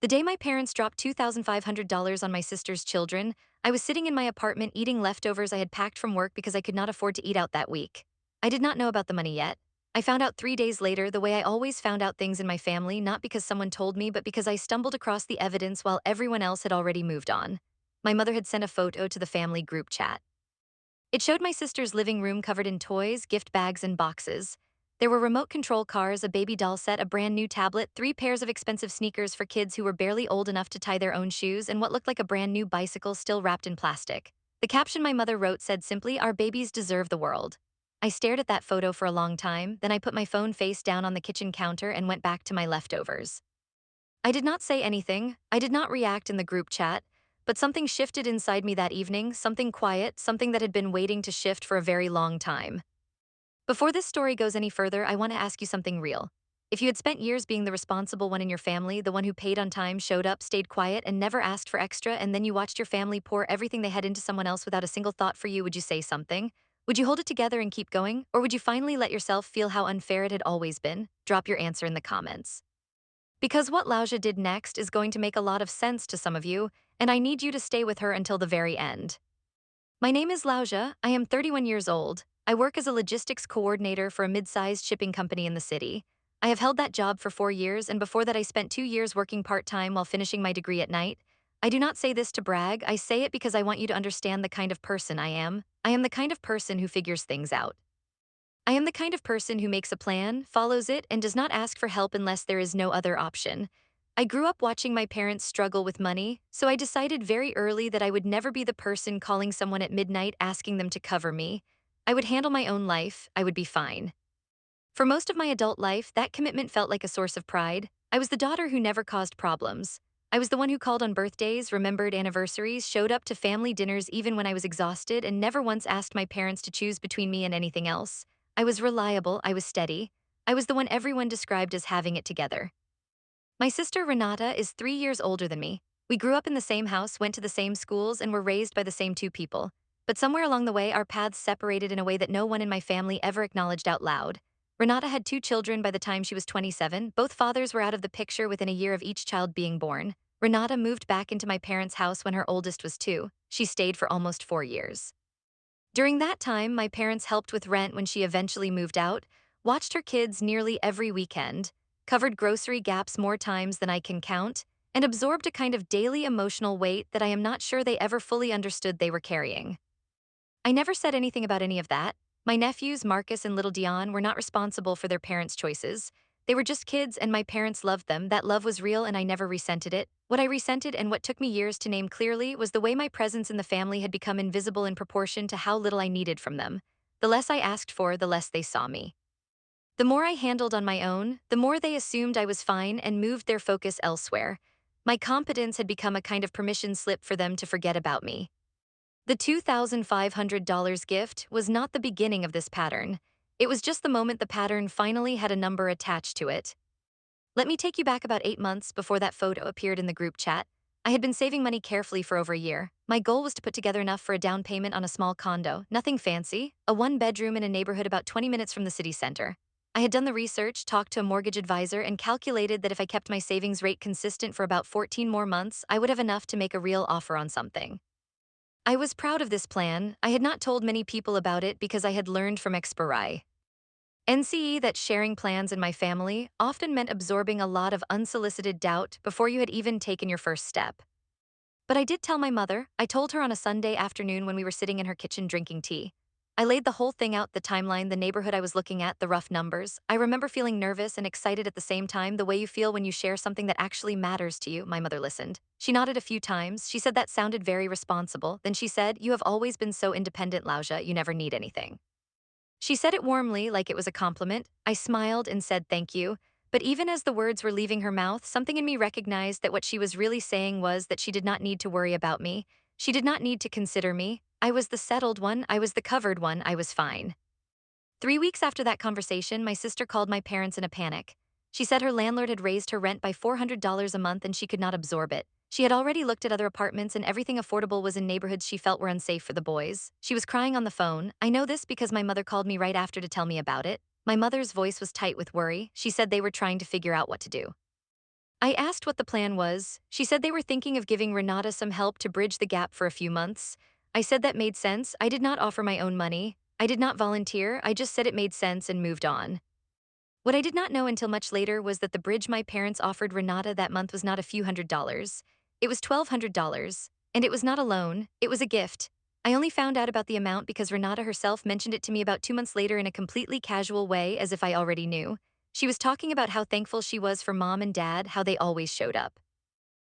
The day my parents dropped $2,500 on my sister's children, I was sitting in my apartment eating leftovers I had packed from work because I could not afford to eat out that week. I did not know about the money yet. I found out 3 days later the way I always found out things in my family, not because someone told me, but because I stumbled across the evidence while everyone else had already moved on. My mother had sent a photo to the family group chat. It showed my sister's living room covered in toys, gift bags, and boxes. There were remote control cars, a baby doll set, a brand new tablet, 3 pairs of expensive sneakers for kids who were barely old enough to tie their own shoes, and what looked like a brand new bicycle still wrapped in plastic. The caption my mother wrote said simply, "Our babies deserve the world." I stared at that photo for a long time, then I put my phone face down on the kitchen counter and went back to my leftovers. I did not say anything, I did not react in the group chat, but something shifted inside me that evening, something quiet, something that had been waiting to shift for a very long time. Before this story goes any further, I want to ask you something real. If you had spent years being the responsible one in your family, the one who paid on time, showed up, stayed quiet, and never asked for extra, and then you watched your family pour everything they had into someone else without a single thought for you, would you say something? Would you hold it together and keep going? Or would you finally let yourself feel how unfair it had always been? Drop your answer in the comments. Because what Lousia did next is going to make a lot of sense to some of you, and I need you to stay with her until the very end. My name is Lousia. I am 31 years old. I work as a logistics coordinator for a mid-sized shipping company in the city. I have held that job for 4 years, and before that I spent 2 years working part-time while finishing my degree at night. I do not say this to brag, I say it because I want you to understand the kind of person I am. I am the kind of person who figures things out. I am the kind of person who makes a plan, follows it, and does not ask for help unless there is no other option. I grew up watching my parents struggle with money, so I decided very early that I would never be the person calling someone at midnight asking them to cover me. I would handle my own life, I would be fine. For most of my adult life, that commitment felt like a source of pride. I was the daughter who never caused problems. I was the one who called on birthdays, remembered anniversaries, showed up to family dinners even when I was exhausted, and never once asked my parents to choose between me and anything else. I was reliable, I was steady. I was the one everyone described as having it together. My sister Renata is 3 years older than me. We grew up in the same house, went to the same schools, and were raised by the same two people. But somewhere along the way, our paths separated in a way that no one in my family ever acknowledged out loud. Renata had 2 children by the time she was 27. Both fathers were out of the picture within a year of each child being born. Renata moved back into my parents' house when her oldest was 2. She stayed for almost 4 years. During that time, my parents helped with rent when she eventually moved out, watched her kids nearly every weekend, covered grocery gaps more times than I can count, and absorbed a kind of daily emotional weight that I am not sure they ever fully understood they were carrying. I never said anything about any of that. My nephews, Marcus and little Dion, were not responsible for their parents' choices. They were just kids and my parents loved them. That love was real and I never resented it. What I resented and what took me years to name clearly was the way my presence in the family had become invisible in proportion to how little I needed from them. The less I asked for, the less they saw me. The more I handled on my own, the more they assumed I was fine and moved their focus elsewhere. My competence had become a kind of permission slip for them to forget about me. The $2,500 gift was not the beginning of this pattern. It was just the moment the pattern finally had a number attached to it. Let me take you back about 8 months before that photo appeared in the group chat. I had been saving money carefully for over a year. My goal was to put together enough for a down payment on a small condo, nothing fancy, a 1 bedroom in a neighborhood about 20 minutes from the city center. I had done the research, talked to a mortgage advisor, and calculated that if I kept my savings rate consistent for about 14 more months, I would have enough to make a real offer on something. I was proud of this plan. I had not told many people about it because I had learned from Experai. NCE that sharing plans in my family often meant absorbing a lot of unsolicited doubt before you had even taken your first step. But I did tell my mother. I told her on a Sunday afternoon when we were sitting in her kitchen drinking tea. I laid the whole thing out, the timeline, the neighborhood I was looking at, the rough numbers. I remember feeling nervous and excited at the same time, the way you feel when you share something that actually matters to you. My mother listened. She nodded a few times. She said that sounded very responsible. Then she said, "You have always been so independent, Lousia, you never need anything." She said it warmly, like it was a compliment. I smiled and said thank you. But even as the words were leaving her mouth, something in me recognized that what she was really saying was that she did not need to worry about me. She did not need to consider me. I was the settled one, I was the covered one, I was fine. 3 weeks after that conversation, my sister called my parents in a panic. She said her landlord had raised her rent by $400 a month and she could not absorb it. She had already looked at other apartments and everything affordable was in neighborhoods she felt were unsafe for the boys. She was crying on the phone. I know this because my mother called me right after to tell me about it. My mother's voice was tight with worry. She said they were trying to figure out what to do. I asked what the plan was. She said they were thinking of giving Renata some help to bridge the gap for a few months. I said that made sense. I did not offer my own money. I did not volunteer. I just said it made sense and moved on. What I did not know until much later was that the bridge my parents offered Renata that month was not a few $100s. It was $1,200. And it was not a loan, it was a gift. I only found out about the amount because Renata herself mentioned it to me about 2 months later in a completely casual way, as if I already knew. She was talking about how thankful she was for mom and dad, how they always showed up.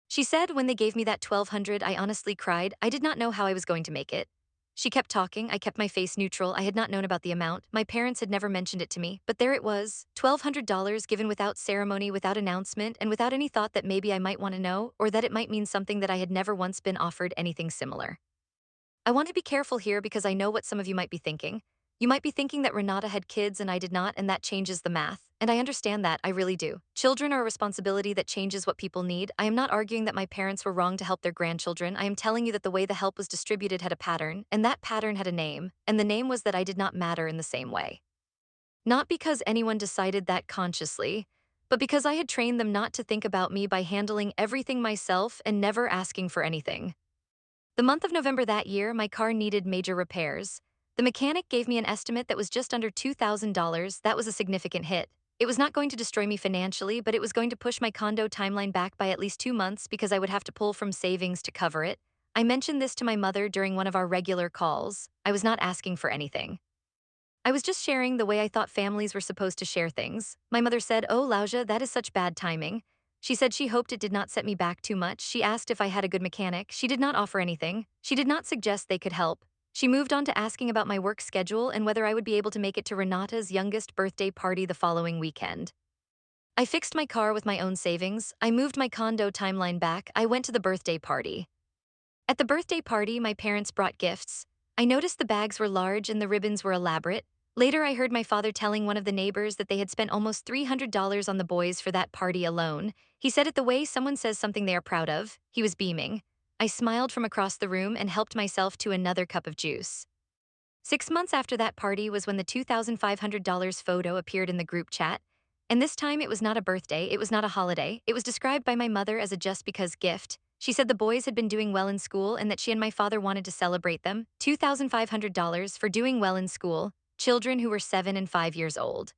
She said when they gave me that 1200, I honestly cried. I did not know how I was going to make it. She kept talking. I kept my face neutral. I had not known about the amount. My parents had never mentioned it to me, but there it was, $1,200 given without ceremony, without announcement, and without any thought that maybe I might want to know or that it might mean something that I had never once been offered anything similar. I want to be careful here because I know what some of you might be thinking. You might be thinking that Renata had kids and I did not, and that changes the math. And I understand that, I really do. Children are a responsibility that changes what people need. I am not arguing that my parents were wrong to help their grandchildren. I am telling you that the way the help was distributed had a pattern, and that pattern had a name, and the name was that I did not matter in the same way. Not because anyone decided that consciously, but because I had trained them not to think about me by handling everything myself and never asking for anything. The month of November that year, my car needed major repairs. The mechanic gave me an estimate that was just under $2,000. That was a significant hit. It was not going to destroy me financially, but it was going to push my condo timeline back by at least 2 months because I would have to pull from savings to cover it. I mentioned this to my mother during one of our regular calls. I was not asking for anything. I was just sharing the way I thought families were supposed to share things. My mother said, "Oh, Lousia, that is such bad timing." She said she hoped it did not set me back too much. She asked if I had a good mechanic. She did not offer anything. She did not suggest they could help. She moved on to asking about my work schedule and whether I would be able to make it to Renata's youngest birthday party the following weekend. I fixed my car with my own savings. I moved my condo timeline back. I went to the birthday party. At the birthday party, my parents brought gifts. I noticed the bags were large and the ribbons were elaborate. Later, I heard my father telling one of the neighbors that they had spent almost $300 on the boys for that party alone. He said it the way someone says something they are proud of. He was beaming. I smiled from across the room and helped myself to another cup of juice. 6 months after that party was when the $2,500 photo appeared in the group chat. And this time it was not a birthday, it was not a holiday. It was described by my mother as a just because gift. She said the boys had been doing well in school and that she and my father wanted to celebrate them. $2,500 for doing well in school, children who were 7 and 5 years old.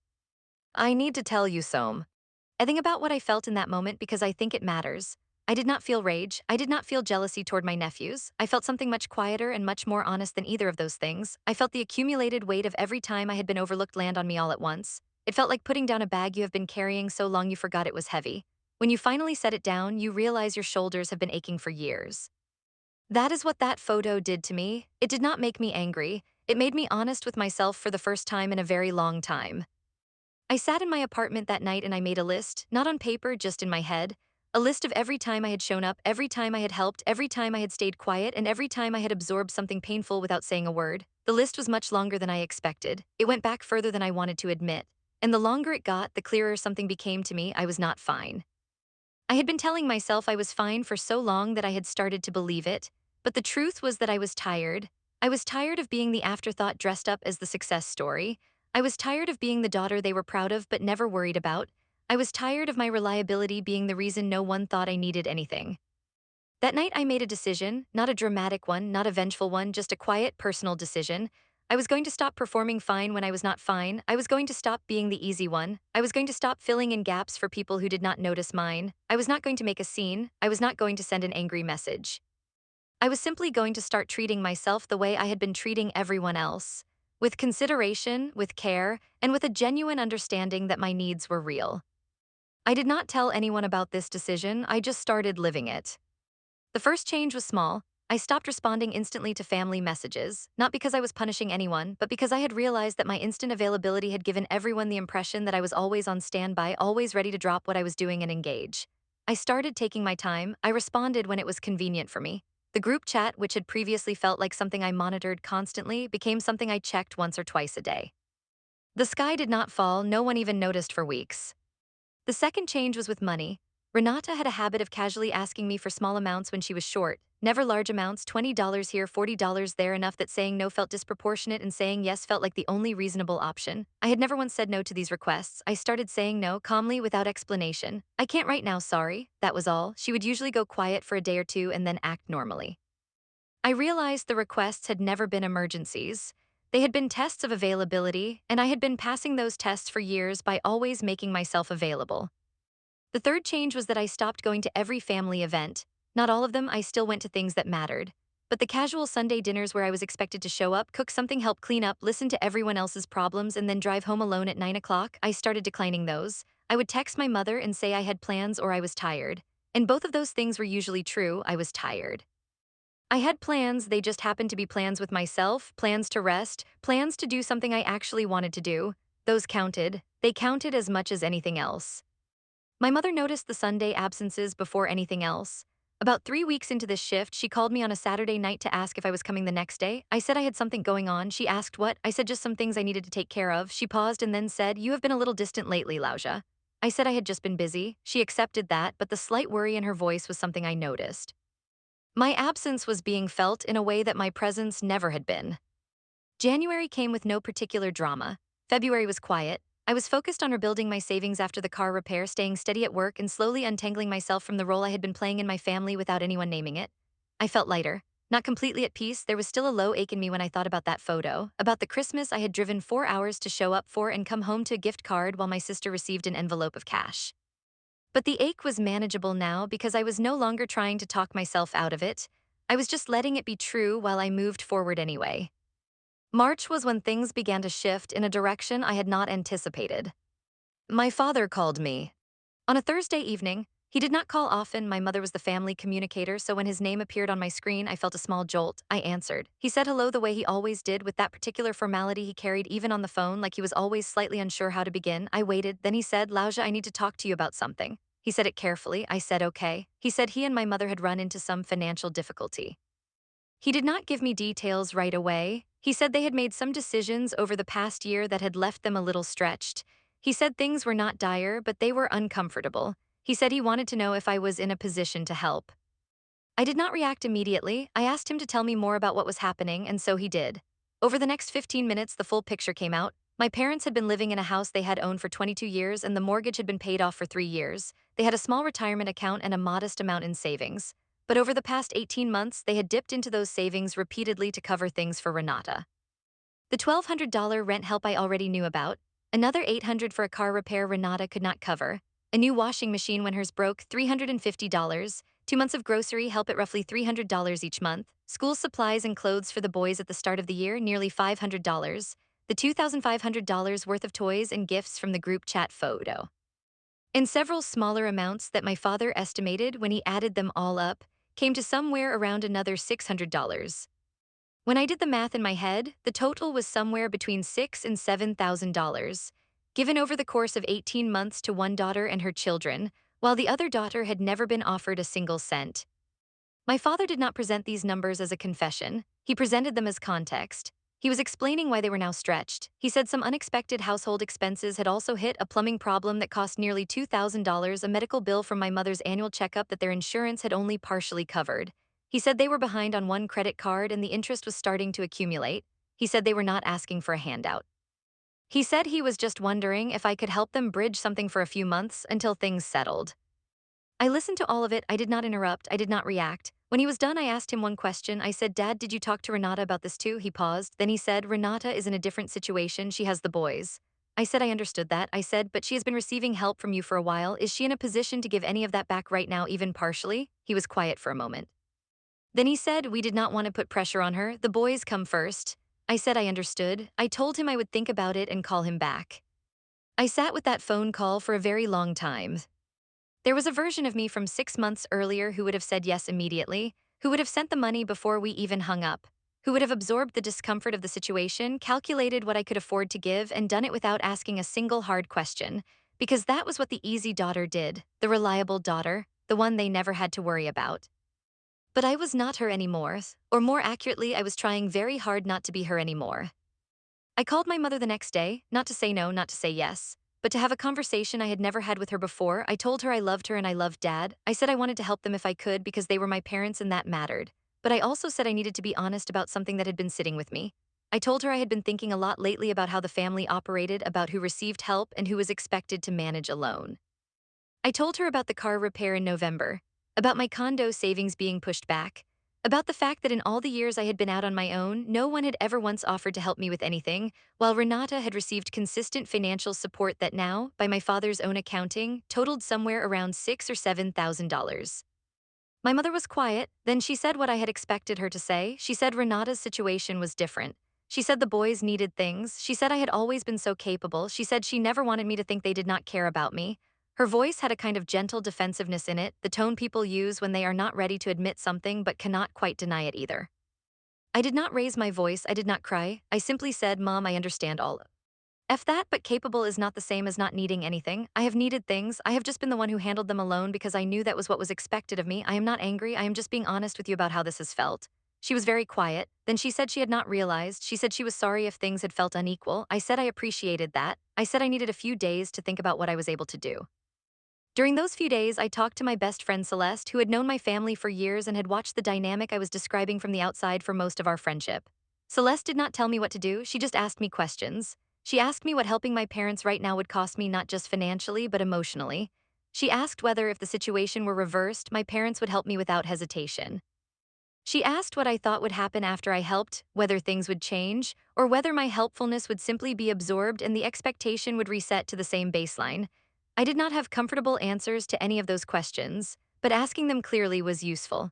I need to tell you, Soam. I think about what I felt in that moment because I think it matters. I did not feel rage. I did not feel jealousy toward my nephews. I felt something much quieter and much more honest than either of those things. I felt the accumulated weight of every time I had been overlooked land on me all at once. It felt like putting down a bag you have been carrying so long you forgot it was heavy. When you finally set it down, you realize your shoulders have been aching for years. That is what that photo did to me. It did not make me angry. It made me honest with myself for the first time in a very long time. I sat in my apartment that night and I made a list, not on paper, just in my head. A list of every time I had shown up, every time I had helped, every time I had stayed quiet, and every time I had absorbed something painful without saying a word. The list was much longer than I expected. It went back further than I wanted to admit. And the longer it got, the clearer something became to me. I was not fine. I had been telling myself I was fine for so long that I had started to believe it. But the truth was that I was tired. I was tired of being the afterthought dressed up as the success story. I was tired of being the daughter they were proud of but never worried about. I was tired of my reliability being the reason no one thought I needed anything. That night I made a decision, not a dramatic one, not a vengeful one, just a quiet, personal decision. I was going to stop performing fine when I was not fine. I was going to stop being the easy one. I was going to stop filling in gaps for people who did not notice mine. I was not going to make a scene. I was not going to send an angry message. I was simply going to start treating myself the way I had been treating everyone else. With consideration, with care, and with a genuine understanding that my needs were real. I did not tell anyone about this decision, I just started living it. The first change was small. I stopped responding instantly to family messages, not because I was punishing anyone, but because I had realized that my instant availability had given everyone the impression that I was always on standby, always ready to drop what I was doing and engage. I started taking my time. I responded when it was convenient for me. The group chat, which had previously felt like something I monitored constantly, became something I checked once or twice a day. The sky did not fall, no one even noticed for weeks. The second change was with money. Renata had a habit of casually asking me for small amounts when she was short. Never large amounts, $20 here, $40 there, enough that saying no felt disproportionate and saying yes felt like the only reasonable option. I had never once said no to these requests. I started saying no, calmly, without explanation. I can't right now, sorry. That was all. She would usually go quiet for a day or two and then act normally. I realized the requests had never been emergencies. They had been tests of availability, and I had been passing those tests for years by always making myself available. The third change was that I stopped going to every family event. Not all of them, I still went to things that mattered. But the casual Sunday dinners where I was expected to show up, cook something, help clean up, listen to everyone else's problems, and then drive home alone at 9 o'clock, I started declining those. I would text my mother and say I had plans or I was tired. And both of those things were usually true. I was tired. I had plans, they just happened to be plans with myself, plans to rest, plans to do something I actually wanted to do. Those counted. They counted as much as anything else. My mother noticed the Sunday absences before anything else. About 3 weeks into this shift, she called me on a Saturday night to ask if I was coming the next day. I said I had something going on. She asked what. I said just some things I needed to take care of. She paused and then said, "You have been a little distant lately, Lousia." I said I had just been busy. She accepted that, but the slight worry in her voice was something I noticed. My absence was being felt in a way that my presence never had been. January came with no particular drama. February was quiet. I was focused on rebuilding my savings after the car repair, staying steady at work, and slowly untangling myself from the role I had been playing in my family without anyone naming it. I felt lighter. Not completely at peace, there was still a low ache in me when I thought about that photo, about the Christmas I had driven 4 hours to show up for and come home to a gift card while my sister received an envelope of cash. But the ache was manageable now because I was no longer trying to talk myself out of it. I was just letting it be true while I moved forward anyway. March was when things began to shift in a direction I had not anticipated. My father called me. On a Thursday evening, he did not call often. My mother was the family communicator, so when his name appeared on my screen, I felt a small jolt. I answered. He said hello the way he always did, with that particular formality he carried even on the phone, like he was always slightly unsure how to begin. I waited, then he said, "Lousia, I need to talk to you about something." He said it carefully. I said okay. He said he and my mother had run into some financial difficulty. He did not give me details right away. He said they had made some decisions over the past year that had left them a little stretched. He said things were not dire, but they were uncomfortable. He said he wanted to know if I was in a position to help. I did not react immediately. I asked him to tell me more about what was happening, and so he did. Over the next 15 minutes, the full picture came out. My parents had been living in a house they had owned for 22 years, and the mortgage had been paid off for 3 years. They had a small retirement account and a modest amount in savings. But over the past 18 months, they had dipped into those savings repeatedly to cover things for Renata. The $1,200 rent help I already knew about, another $800 for a car repair Renata could not cover, a new washing machine when hers broke, $350, 2 months of grocery help at roughly $300 each month, school supplies and clothes for the boys at the start of the year, nearly $500, the $2,500 worth of toys and gifts from the group chat photo. And several smaller amounts that my father estimated when he added them all up came to somewhere around another $600. When I did the math in my head, the total was somewhere between $6,000 and $7,000, given over the course of 18 months to one daughter and her children, while the other daughter had never been offered a single cent. My father did not present these numbers as a confession. He presented them as context. He was explaining why they were now stretched. He said some unexpected household expenses had also hit, a plumbing problem that cost nearly $2,000, a medical bill from my mother's annual checkup that their insurance had only partially covered. He said they were behind on one credit card and the interest was starting to accumulate. He said they were not asking for a handout. He said he was just wondering if I could help them bridge something for a few months until things settled. I listened to all of it. I did not interrupt. I did not react. When he was done, I asked him one question. I said, "Dad, did you talk to Renata about this too?" He paused. Then he said, "Renata is in a different situation. She has the boys." I said I understood that. I said, "But she has been receiving help from you for a while. Is she in a position to give any of that back right now, even partially?" He was quiet for a moment. Then he said, "We did not want to put pressure on her. The boys come first." I said I understood. I told him I would think about it and call him back. I sat with that phone call for a very long time. There was a version of me from 6 months earlier who would have said yes immediately, who would have sent the money before we even hung up, who would have absorbed the discomfort of the situation, calculated what I could afford to give, and done it without asking a single hard question, because that was what the easy daughter did, the reliable daughter, the one they never had to worry about. But I was not her anymore, or more accurately, I was trying very hard not to be her anymore. I called my mother the next day, not to say no, not to say yes, but to have a conversation I had never had with her before. I told her I loved her and I loved Dad. I said I wanted to help them if I could because they were my parents and that mattered. But I also said I needed to be honest about something that had been sitting with me. I told her I had been thinking a lot lately about how the family operated, about who received help and who was expected to manage alone. I told her about the car repair in November, about my condo savings being pushed back, about the fact that in all the years I had been out on my own, no one had ever once offered to help me with anything, while Renata had received consistent financial support that now, by my father's own accounting, totaled somewhere around $6,000 or $7,000. My mother was quiet, then she said what I had expected her to say. She said Renata's situation was different. She said the boys needed things. She said I had always been so capable. She said she never wanted me to think they did not care about me. Her voice had a kind of gentle defensiveness in it, the tone people use when they are not ready to admit something but cannot quite deny it either. I did not raise my voice, I did not cry. I simply said, Mom, I understand all. If that but capable is not the same as not needing anything, I have needed things, I have just been the one who handled them alone because I knew that was what was expected of me. I am not angry, I am just being honest with you about how this has felt. She was very quiet, then she said she had not realized, she said she was sorry if things had felt unequal. I said I appreciated that. I said I needed a few days to think about what I was able to do. During those few days, I talked to my best friend Celeste, who had known my family for years and had watched the dynamic I was describing from the outside for most of our friendship. Celeste did not tell me what to do, she just asked me questions. She asked me what helping my parents right now would cost me, not just financially, but emotionally. She asked whether, if the situation were reversed, my parents would help me without hesitation. She asked what I thought would happen after I helped, whether things would change, or whether my helpfulness would simply be absorbed and the expectation would reset to the same baseline. I did not have comfortable answers to any of those questions, but asking them clearly was useful.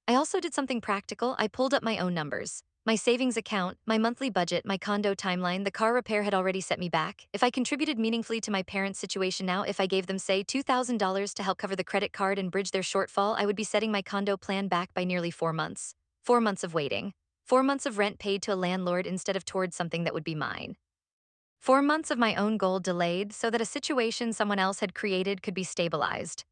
I also did something practical. I pulled up my own numbers. My savings account, my monthly budget, my condo timeline, the car repair had already set me back. If I contributed meaningfully to my parents' situation now, if I gave them, say, $2,000 to help cover the credit card and bridge their shortfall, I would be setting my condo plan back by nearly 4 months. 4 months of waiting. 4 months of rent paid to a landlord instead of towards something that would be mine. 4 months of my own goal delayed so that a situation someone else had created could be stabilized.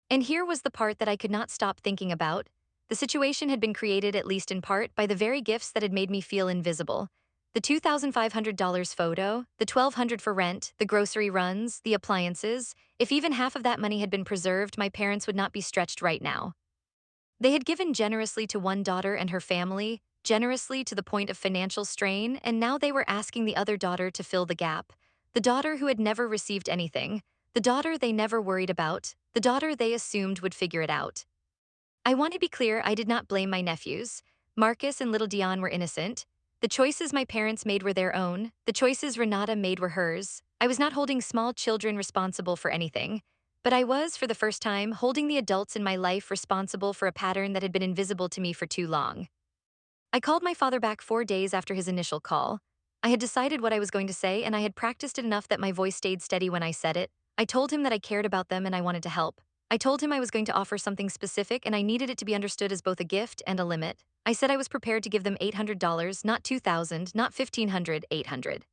And here was the part that I could not stop thinking about. The situation had been created, at least in part, by the very gifts that had made me feel invisible. The $2,500 photo, the $1,200 for rent, the grocery runs, the appliances. If even half of that money had been preserved, my parents would not be stretched right now. They had given generously to one daughter and her family, generously to the point of financial strain, and now they were asking the other daughter to fill the gap. The daughter who had never received anything, the daughter they never worried about, the daughter they assumed would figure it out. I want to be clear, I did not blame my nephews. Marcus and little Dion were innocent. The choices my parents made were their own. The choices Renata made were hers. I was not holding small children responsible for anything. But I was, for the first time, holding the adults in my life responsible for a pattern that had been invisible to me for too long. I called my father back 4 days after his initial call. I had decided what I was going to say, and I had practiced it enough that my voice stayed steady when I said it. I told him that I cared about them and I wanted to help. I told him I was going to offer something specific and I needed it to be understood as both a gift and a limit. I said I was prepared to give them $800, not $2,000, not $1,500, $800.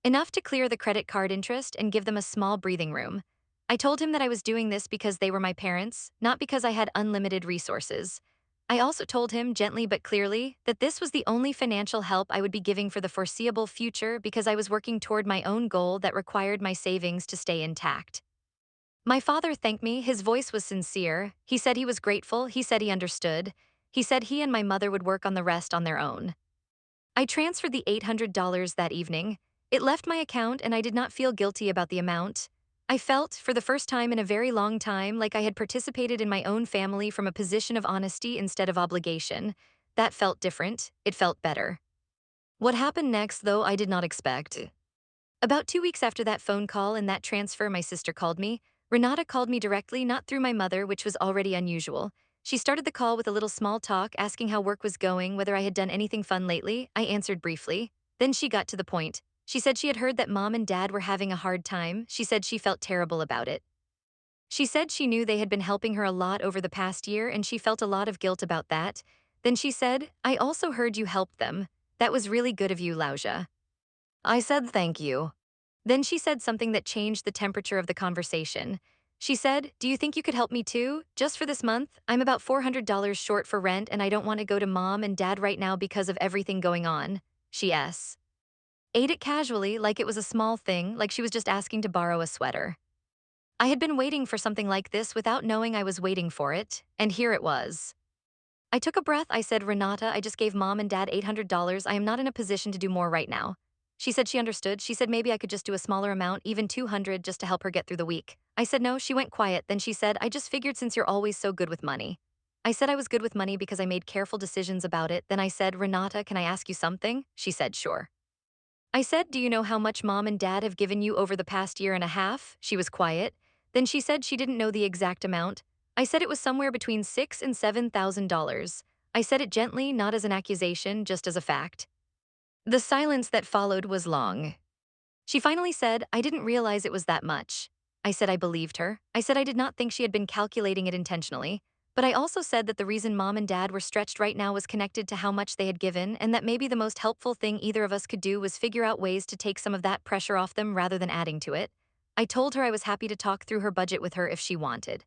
Enough to clear the credit card interest and give them a small breathing room. I told him that I was doing this because they were my parents, not because I had unlimited resources. I also told him, gently but clearly, that this was the only financial help I would be giving for the foreseeable future because I was working toward my own goal that required my savings to stay intact. My father thanked me. His voice was sincere. He said he was grateful. He said he understood. He said he and my mother would work on the rest on their own. I transferred the $800 that evening. It left my account and I did not feel guilty about the amount. I felt, for the first time in a very long time, like I had participated in my own family from a position of honesty instead of obligation. That felt different. It felt better. What happened next, though, I did not expect. About 2 weeks after that phone call and that transfer, my sister called me. Renata called me directly, not through my mother, which was already unusual. She started the call with a little small talk, asking how work was going, whether I had done anything fun lately. I answered briefly. Then she got to the point. She said she had heard that Mom and Dad were having a hard time. She said she felt terrible about it. She said she knew they had been helping her a lot over the past year and she felt a lot of guilt about that. Then she said, I also heard you helped them. That was really good of you, Lousia. I said thank you. Then she said something that changed the temperature of the conversation. She said, do you think you could help me too? Just for this month, I'm about $400 short for rent and I don't want to go to Mom and Dad right now because of everything going on. She s. ate it casually like it was a small thing, like she was just asking to borrow a sweater. I had been waiting for something like this without knowing I was waiting for it, and here it was. I took a breath. I said, Renata, I just gave mom and dad $800. I am not in a position to do more right now. She said she understood. She said maybe I could just do a smaller amount, even 200, just to help her get through the week. I said no. She went quiet. Then she said, I just figured since you're always so good with money. I said I was good with money because I made careful decisions about it. Then I said, Renata, can I ask you something? She said, sure. I said, do you know how much mom and dad have given you over the past year and a half? She was quiet. Then she said she didn't know the exact amount. I said it was somewhere between $6,000 and $7,000. I said it gently, not as an accusation, just as a fact. The silence that followed was long. She finally said, I didn't realize it was that much. I said I believed her. I said I did not think she had been calculating it intentionally. But I also said that the reason mom and dad were stretched right now was connected to how much they had given, and that maybe the most helpful thing either of us could do was figure out ways to take some of that pressure off them rather than adding to it. I told her I was happy to talk through her budget with her if she wanted.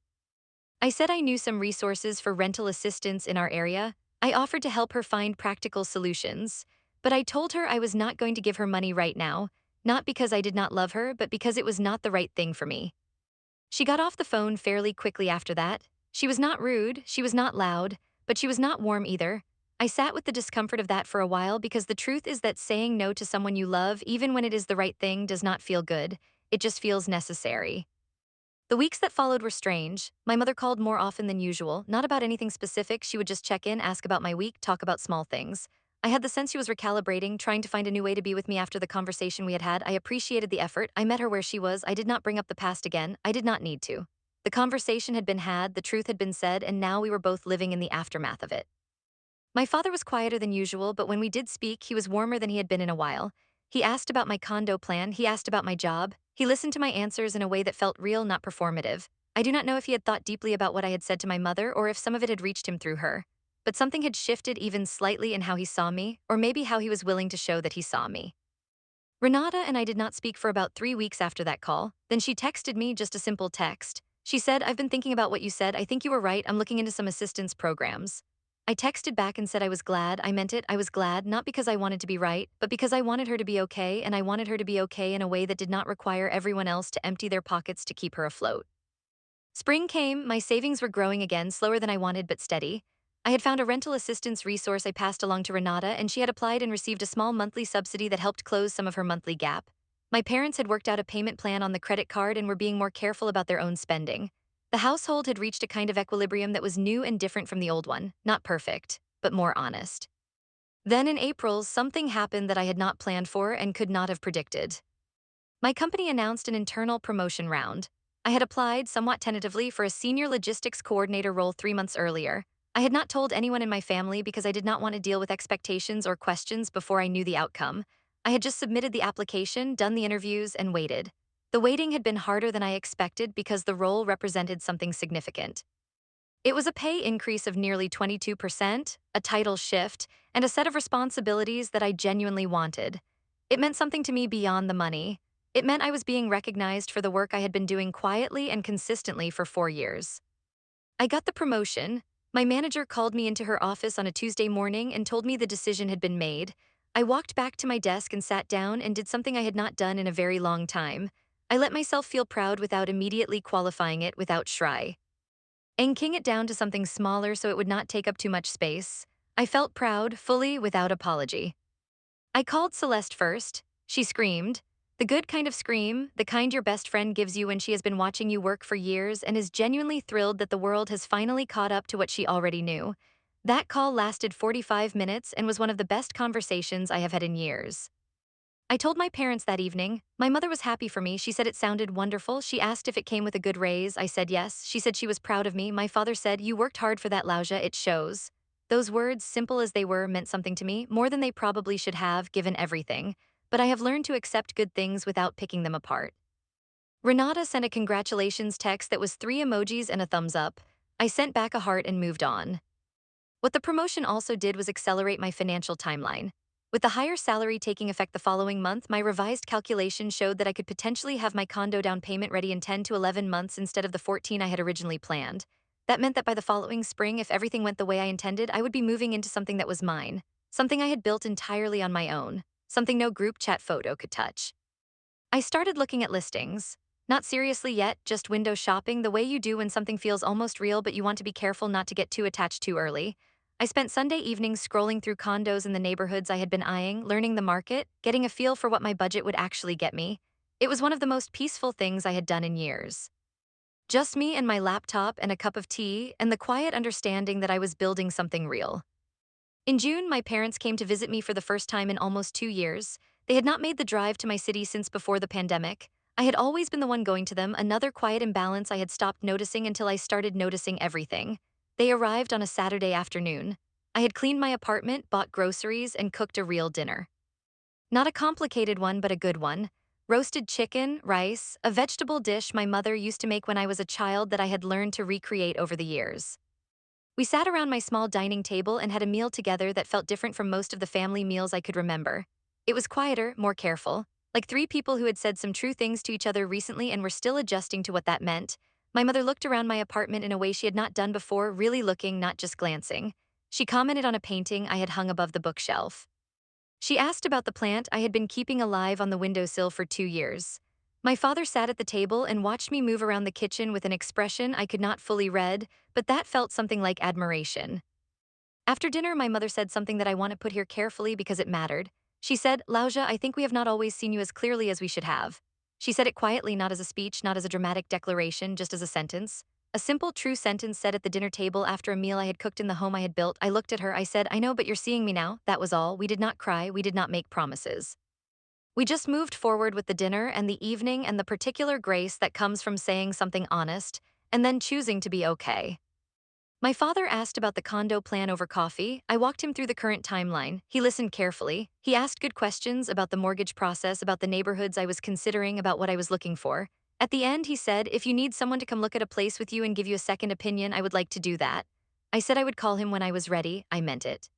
I said I knew some resources for rental assistance in our area. I offered to help her find practical solutions. But I told her I was not going to give her money right now, not because I did not love her, but because it was not the right thing for me. She got off the phone fairly quickly after that. She was not rude, she was not loud, but she was not warm either. I sat with the discomfort of that for a while because the truth is that saying no to someone you love, even when it is the right thing, does not feel good. It just feels necessary. The weeks that followed were strange. My mother called more often than usual, not about anything specific. She would just check in, ask about my week, talk about small things. I had the sense she was recalibrating, trying to find a new way to be with me after the conversation we had had. I appreciated the effort. I met her where she was. I did not bring up the past again. I did not need to. The conversation had been had, the truth had been said, and now we were both living in the aftermath of it. My father was quieter than usual, but when we did speak, he was warmer than he had been in a while. He asked about my condo plan, he asked about my job. He listened to my answers in a way that felt real, not performative. I do not know if he had thought deeply about what I had said to my mother or if some of it had reached him through her. But something had shifted even slightly in how he saw me, or maybe how he was willing to show that he saw me. Renata and I did not speak for about 3 weeks after that call. Then she texted me, just a simple text. She said, I've been thinking about what you said. I think you were right. I'm looking into some assistance programs. I texted back and said I was glad. I meant it. I was glad, not because I wanted to be right, but because I wanted her to be okay, and I wanted her to be okay in a way that did not require everyone else to empty their pockets to keep her afloat. Spring came, my savings were growing again, slower than I wanted but steady. I had found a rental assistance resource I passed along to Renata, and she had applied and received a small monthly subsidy that helped close some of her monthly gap. My parents had worked out a payment plan on the credit card and were being more careful about their own spending. The household had reached a kind of equilibrium that was new and different from the old one, not perfect, but more honest. Then in April, something happened that I had not planned for and could not have predicted. My company announced an internal promotion round. I had applied, somewhat tentatively, for a senior logistics coordinator role 3 months earlier. I had not told anyone in my family because I did not want to deal with expectations or questions before I knew the outcome. I had just submitted the application, done the interviews, and waited. The waiting had been harder than I expected because the role represented something significant. It was a pay increase of nearly 22%, a title shift, and a set of responsibilities that I genuinely wanted. It meant something to me beyond the money. It meant I was being recognized for the work I had been doing quietly and consistently for 4 years. I got the promotion. My manager called me into her office on a Tuesday morning and told me the decision had been made. I walked back to my desk and sat down and did something I had not done in a very long time. I let myself feel proud without immediately qualifying it without shy. Anking it down to something smaller so it would not take up too much space. I felt proud, fully, without apology. I called Celeste first. She screamed. The good kind of scream, the kind your best friend gives you when she has been watching you work for years and is genuinely thrilled that the world has finally caught up to what she already knew. That call lasted 45 minutes and was one of the best conversations I have had in years. I told my parents that evening. My mother was happy for me. She said it sounded wonderful. She asked if it came with a good raise. I said yes. She said she was proud of me. My father said, you worked hard for that, Lousia. It shows. Those words, simple as they were, meant something to me, more than they probably should have, given everything. But I have learned to accept good things without picking them apart. Renata sent a congratulations text that was 3 emojis and a thumbs up. I sent back a heart and moved on. What the promotion also did was accelerate my financial timeline. With the higher salary taking effect the following month, my revised calculation showed that I could potentially have my condo down payment ready in 10 to 11 months instead of the 14 I had originally planned. That meant that by the following spring, if everything went the way I intended, I would be moving into something that was mine, something I had built entirely on my own. something no group chat photo could touch. I started looking at listings. Not seriously yet, just window shopping the way you do when something feels almost real but you want to be careful not to get too attached too early. I spent Sunday evenings scrolling through condos in the neighborhoods I had been eyeing, learning the market, getting a feel for what my budget would actually get me. It was one of the most peaceful things I had done in years. Just me and my laptop and a cup of tea, and the quiet understanding that I was building something real. In June, my parents came to visit me for the first time in almost 2 years. They had not made the drive to my city since before the pandemic. I had always been the one going to them, another quiet imbalance I had stopped noticing until I started noticing everything. They arrived on a Saturday afternoon. I had cleaned my apartment, bought groceries, and cooked a real dinner. Not a complicated one, but a good one. Roasted chicken, rice, a vegetable dish my mother used to make when I was a child that I had learned to recreate over the years. We sat around my small dining table and had a meal together that felt different from most of the family meals I could remember. It was quieter, more careful, like three people who had said some true things to each other recently and were still adjusting to what that meant. My mother looked around my apartment in a way she had not done before, really looking, not just glancing. She commented on a painting I had hung above the bookshelf. She asked about the plant I had been keeping alive on the windowsill for 2 years. My father sat at the table and watched me move around the kitchen with an expression I could not fully read, but that felt something like admiration. After dinner, my mother said something that I want to put here carefully because it mattered. She said, "Lousia, I think we have not always seen you as clearly as we should have." She said it quietly, not as a speech, not as a dramatic declaration, just as a sentence. A simple, true sentence said at the dinner table after a meal I had cooked in the home I had built. I looked at her, I said, "I know, but you're seeing me now." That was all. We did not cry, we did not make promises. We just moved forward with the dinner and the evening and the particular grace that comes from saying something honest and then choosing to be okay. My father asked about the condo plan over coffee. I walked him through the current timeline. He listened carefully. He asked good questions about the mortgage process, about the neighborhoods I was considering, about what I was looking for. At the end, he said, "If you need someone to come look at a place with you and give you a second opinion, I would like to do that." I said I would call him when I was ready. I meant it.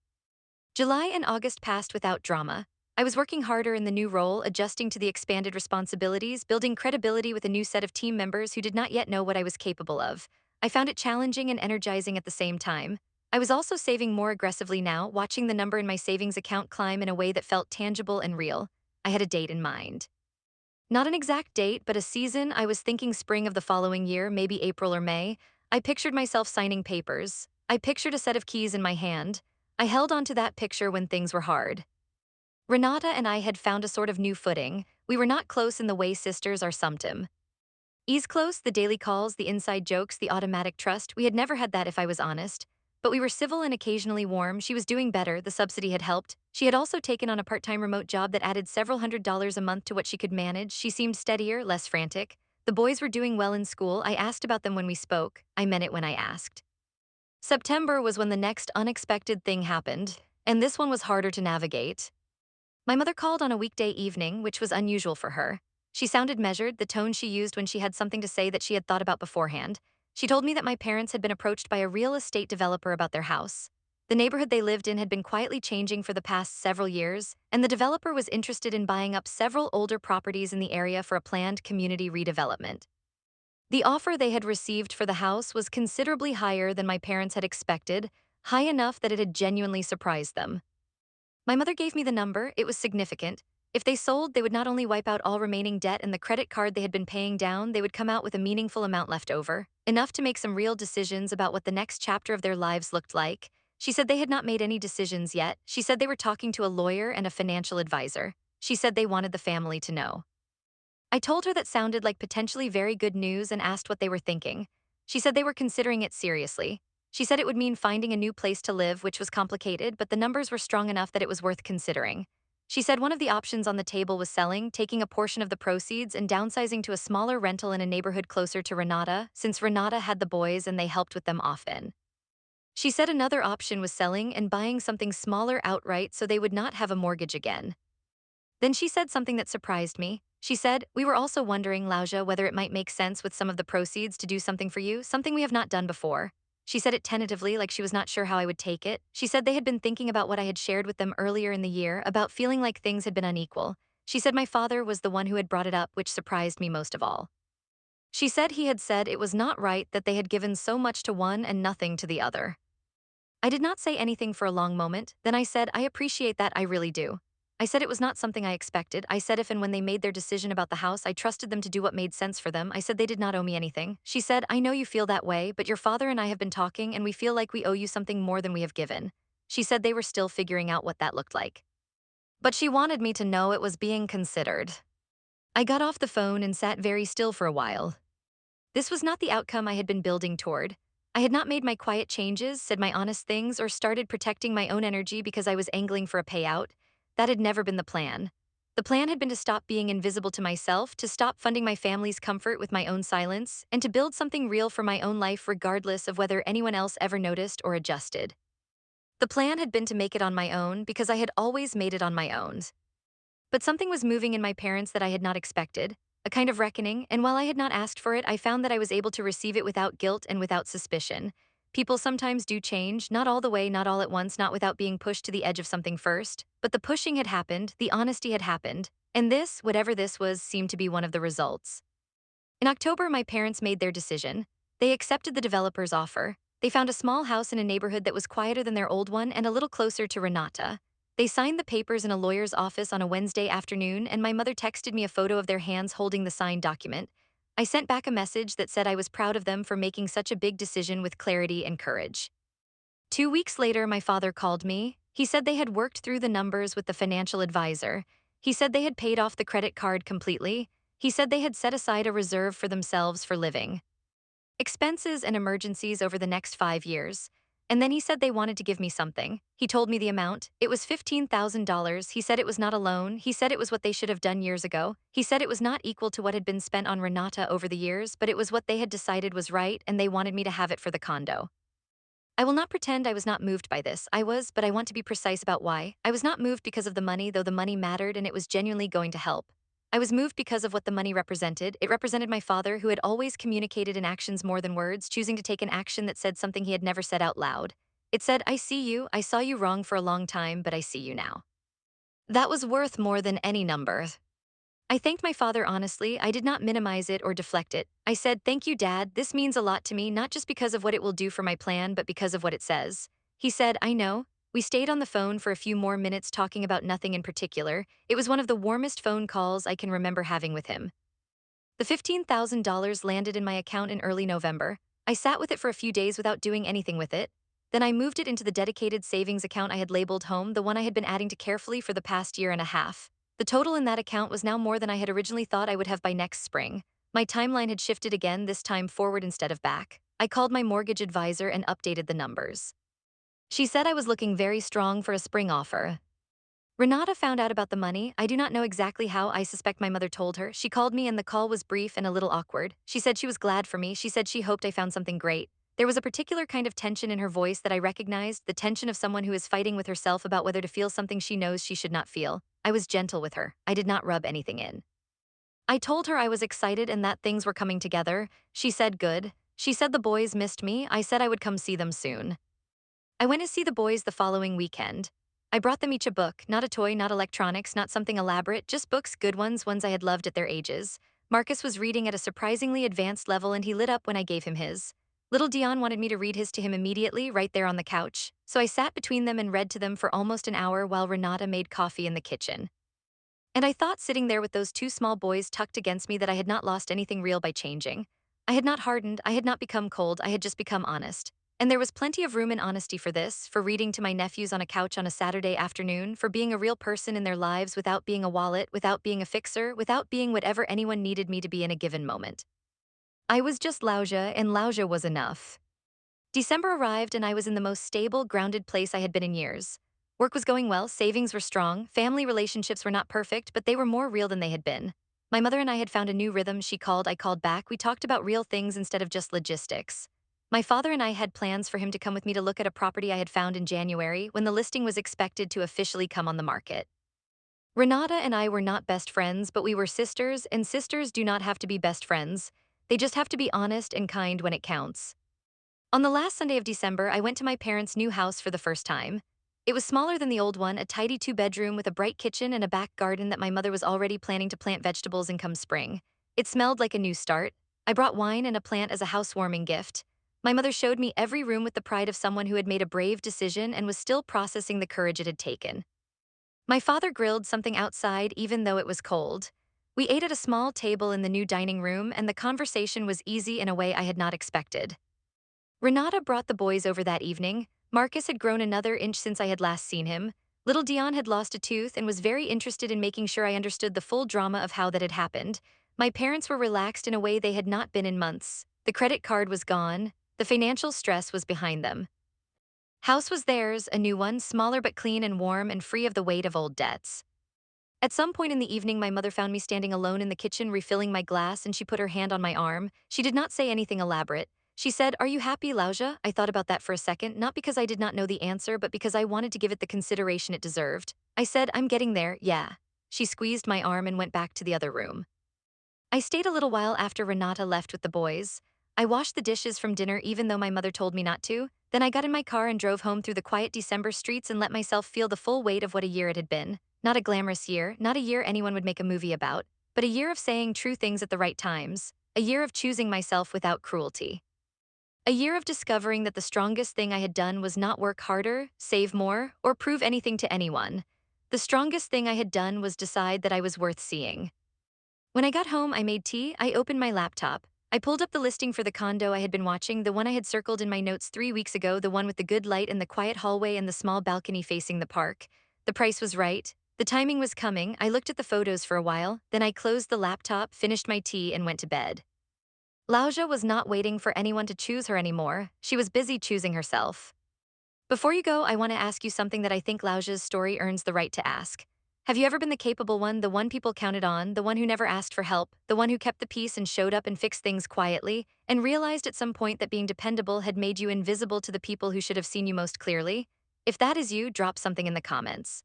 July and August passed without drama. I was working harder in the new role, adjusting to the expanded responsibilities, building credibility with a new set of team members who did not yet know what I was capable of. I found it challenging and energizing at the same time. I was also saving more aggressively now, watching the number in my savings account climb in a way that felt tangible and real. I had a date in mind. Not an exact date, but a season. I was thinking spring of the following year, maybe April or May. I pictured myself signing papers. I pictured a set of keys in my hand. I held on to that picture when things were hard. Renata and I had found a sort of new footing. We were not close in the way sisters are sometimes. Ease close, the daily calls, the inside jokes, the automatic trust. We had never had that if I was honest. But we were civil and occasionally warm. She was doing better, the subsidy had helped. She had also taken on a part-time remote job that added several $100s a month to what she could manage. She seemed steadier, less frantic. The boys were doing well in school. I asked about them when we spoke. I meant it when I asked. September was when the next unexpected thing happened, and this one was harder to navigate. My mother called on a weekday evening, which was unusual for her. She sounded measured, the tone she used when she had something to say that she had thought about beforehand. She told me that my parents had been approached by a real estate developer about their house. The neighborhood they lived in had been quietly changing for the past several years, and the developer was interested in buying up several older properties in the area for a planned community redevelopment. The offer they had received for the house was considerably higher than my parents had expected, high enough that it had genuinely surprised them. My mother gave me the number. It was significant. If they sold, they would not only wipe out all remaining debt and the credit card they had been paying down, they would come out with a meaningful amount left over, enough to make some real decisions about what the next chapter of their lives looked like. She said they had not made any decisions yet. She said they were talking to a lawyer and a financial advisor. She said they wanted the family to know. I told her that sounded like potentially very good news and asked what they were thinking. She said they were considering it seriously. She said it would mean finding a new place to live, which was complicated, but the numbers were strong enough that it was worth considering. She said one of the options on the table was selling, taking a portion of the proceeds, and downsizing to a smaller rental in a neighborhood closer to Renata, since Renata had the boys and they helped with them often. She said another option was selling and buying something smaller outright so they would not have a mortgage again. Then she said something that surprised me. She said, "We were also wondering, Lousia, whether it might make sense with some of the proceeds to do something for you, something we have not done before." She said it tentatively, like she was not sure how I would take it. She said they had been thinking about what I had shared with them earlier in the year, about feeling like things had been unequal. She said my father was the one who had brought it up, which surprised me most of all. She said he had said it was not right that they had given so much to one and nothing to the other. I did not say anything for a long moment, then I said, "I appreciate that, I really do." I said it was not something I expected. I said if and when they made their decision about the house, I trusted them to do what made sense for them. I said they did not owe me anything. She said, I know you feel that way, but your father and I have been talking and we feel like we owe you something more than we have given. She said they were still figuring out what that looked like. But she wanted me to know it was being considered. I got off the phone and sat very still for a while. This was not the outcome I had been building toward. I had not made my quiet changes, said my honest things, or started protecting my own energy because I was angling for a payout. That had never been the plan. The plan had been to stop being invisible to myself, to stop funding my family's comfort with my own silence, and to build something real for my own life regardless of whether anyone else ever noticed or adjusted. The plan had been to make it on my own because I had always made it on my own. But something was moving in my parents that I had not expected, a kind of reckoning, and while I had not asked for it, I found that I was able to receive it without guilt and without suspicion. People sometimes do change, not all the way, not all at once, not without being pushed to the edge of something first, but the pushing had happened, the honesty had happened, and this, whatever this was, seemed to be one of the results. In October, my parents made their decision. They accepted the developer's offer. They found a small house in a neighborhood that was quieter than their old one and a little closer to Renata. They signed the papers in a lawyer's office on a Wednesday afternoon, and my mother texted me a photo of their hands holding the signed document. I sent back a message that said I was proud of them for making such a big decision with clarity and courage. 2 weeks later, my father called me. He said they had worked through the numbers with the financial advisor. He said they had paid off the credit card completely. He said they had set aside a reserve for themselves for living expenses and emergencies over the next 5 years. And then he said they wanted to give me something. He told me the amount. It was $15,000. He said it was not a loan. He said it was what they should have done years ago. He said it was not equal to what had been spent on Renata over the years, but it was what they had decided was right, and they wanted me to have it for the condo. I will not pretend I was not moved by this. I was, but I want to be precise about why. I was not moved because of the money, though the money mattered and it was genuinely going to help. I was moved because of what the money represented. It represented my father, who had always communicated in actions more than words, choosing to take an action that said something he had never said out loud. It said, I see you, I saw you wrong for a long time, but I see you now. That was worth more than any number. I thanked my father honestly. I did not minimize it or deflect it. I said, thank you, Dad. This means a lot to me, not just because of what it will do for my plan, but because of what it says. He said, I know. We stayed on the phone for a few more minutes talking about nothing in particular. It was one of the warmest phone calls I can remember having with him. The $15,000 landed in my account in early November. I sat with it for a few days without doing anything with it. Then I moved it into the dedicated savings account I had labeled home, the one I had been adding to carefully for the past year and a half. The total in that account was now more than I had originally thought I would have by next spring. My timeline had shifted again, this time forward instead of back. I called my mortgage advisor and updated the numbers. She said I was looking very strong for a spring offer. Renata found out about the money. I do not know exactly how. I suspect my mother told her. She called me and the call was brief and a little awkward. She said she was glad for me. She said she hoped I found something great. There was a particular kind of tension in her voice that I recognized, the tension of someone who is fighting with herself about whether to feel something she knows she should not feel. I was gentle with her. I did not rub anything in. I told her I was excited and that things were coming together. She said good. She said the boys missed me. I said I would come see them soon. I went to see the boys the following weekend. I brought them each a book, not a toy, not electronics, not something elaborate, just books, good ones I had loved at their ages. Marcus was reading at a surprisingly advanced level and he lit up when I gave him his. Little Dion wanted me to read his to him immediately, right there on the couch. So I sat between them and read to them for almost an hour while Renata made coffee in the kitchen. And I thought sitting there with those two small boys tucked against me that I had not lost anything real by changing. I had not hardened, I had not become cold, I had just become honest. And there was plenty of room and honesty for this, for reading to my nephews on a couch on a Saturday afternoon, for being a real person in their lives without being a wallet, without being a fixer, without being whatever anyone needed me to be in a given moment. I was just Lousia, and Lousia was enough. December arrived and I was in the most stable, grounded place I had been in years. Work was going well, savings were strong, family relationships were not perfect, but they were more real than they had been. My mother and I had found a new rhythm. She called, I called back. We talked about real things instead of just logistics. My father and I had plans for him to come with me to look at a property I had found in January when the listing was expected to officially come on the market. Renata and I were not best friends, but we were sisters, and sisters do not have to be best friends. They just have to be honest and kind when it counts. On the last Sunday of December, I went to my parents' new house for the first time. It was smaller than the old one, a tidy two-bedroom with a bright kitchen and a back garden that my mother was already planning to plant vegetables in come spring. It smelled like a new start. I brought wine and a plant as a housewarming gift. My mother showed me every room with the pride of someone who had made a brave decision and was still processing the courage it had taken. My father grilled something outside even though it was cold. We ate at a small table in the new dining room, and the conversation was easy in a way I had not expected. Renata brought the boys over that evening. Marcus had grown another inch since I had last seen him. Little Dion had lost a tooth and was very interested in making sure I understood the full drama of how that had happened. My parents were relaxed in a way they had not been in months. The credit card was gone. The financial stress was behind them. House was theirs, a new one, smaller but clean and warm and free of the weight of old debts. At some point in the evening, my mother found me standing alone in the kitchen refilling my glass, and she put her hand on my arm. She did not say anything elaborate. She said, "Are you happy, Lousia?" I thought about that for a second, not because I did not know the answer, but because I wanted to give it the consideration it deserved. I said, "I'm getting there, yeah." She squeezed my arm and went back to the other room. I stayed a little while after Renata left with the boys. I washed the dishes from dinner even though my mother told me not to. Then I got in my car and drove home through the quiet December streets and let myself feel the full weight of what a year it had been. Not a glamorous year, not a year anyone would make a movie about, but a year of saying true things at the right times. A year of choosing myself without cruelty. A year of discovering that the strongest thing I had done was not work harder, save more, or prove anything to anyone. The strongest thing I had done was decide that I was worth seeing. When I got home, I made tea. I opened my laptop. I pulled up the listing for the condo I had been watching, the one I had circled in my notes 3 weeks ago, the one with the good light and the quiet hallway and the small balcony facing the park. The price was right. The timing was coming. I looked at the photos for a while, then I closed the laptop, finished my tea, and went to bed. Lauja was not waiting for anyone to choose her anymore. She was busy choosing herself. Before you go, I want to ask you something that I think Lauja's story earns the right to ask. Have you ever been the capable one, the one people counted on, the one who never asked for help, the one who kept the peace and showed up and fixed things quietly, and realized at some point that being dependable had made you invisible to the people who should have seen you most clearly? If that is you, drop something in the comments.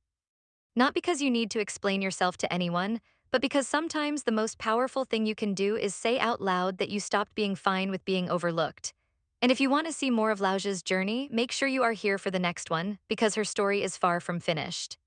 Not because you need to explain yourself to anyone, but because sometimes the most powerful thing you can do is say out loud that you stopped being fine with being overlooked. And if you want to see more of Lauja's journey, make sure you are here for the next one, because her story is far from finished.